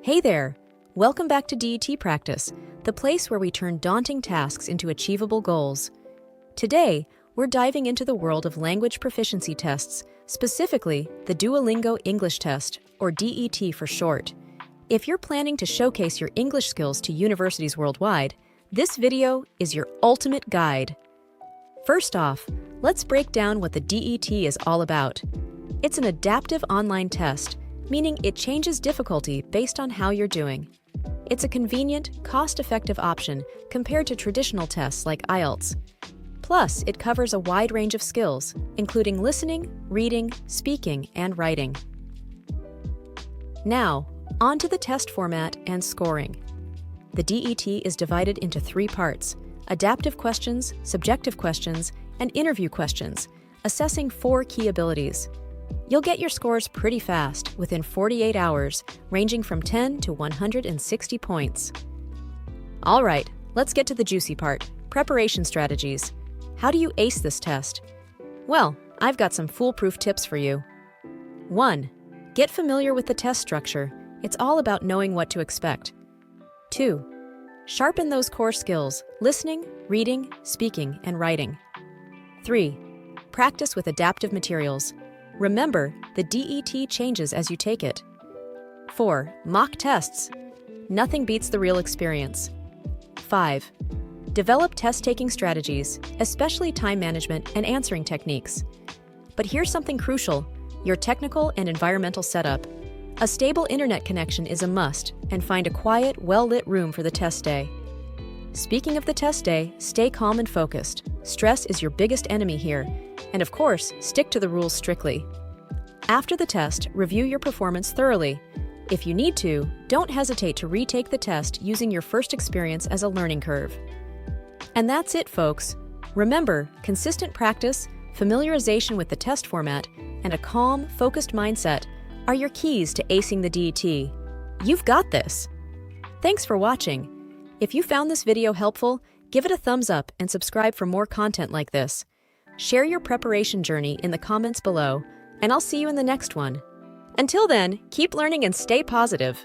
Hey there! Welcome back to DET Practice, the place where we turn daunting tasks into achievable goals. Today, we're diving into the world of language proficiency tests, specifically the Duolingo English Test, or DET for short. If you're planning to showcase your English skills to universities worldwide, this video is your ultimate guide. First off, let's break down what the DET is all about. It's an adaptive online test, meaning it changes difficulty based on how you're doing. It's a convenient, cost-effective option compared to traditional tests like IELTS. Plus, it covers a wide range of skills, including listening, reading, speaking, and writing. Now, on to the test format and scoring. The DET is divided into 3 parts: adaptive questions, subjective questions, and interview questions, assessing 4 key abilities. You'll get your scores pretty fast, within 48 hours, ranging from 10 to 160 points. All right, let's get to the juicy part: preparation strategies. How do you ace this test? Well, I've got some foolproof tips for you. 1. Get familiar with the test structure. It's all about knowing what to expect. 2. Sharpen those core skills: listening, reading, speaking, and writing. 3. Practice with adaptive materials. Remember, the DET changes as you take it. 4. Mock tests. Nothing beats the real experience. 5. Develop test-taking strategies, especially time management and answering techniques. But here's something crucial: your technical and environmental setup. A stable internet connection is a must, and find a quiet, well-lit room for the test day. Speaking of the test day, stay calm and focused. Stress is your biggest enemy here. And of course, stick to the rules strictly. After the test, review your performance thoroughly. If you need to, don't hesitate to retake the test using your first experience as a learning curve. And that's it, folks. Remember, consistent practice, familiarization with the test format, and a calm, focused mindset are your keys to acing the DET. You've got this! Thanks for watching. If you found this video helpful, give it a thumbs up and subscribe for more content like this. Share your preparation journey in the comments below, and I'll see you in the next one. Until then, keep learning and stay positive.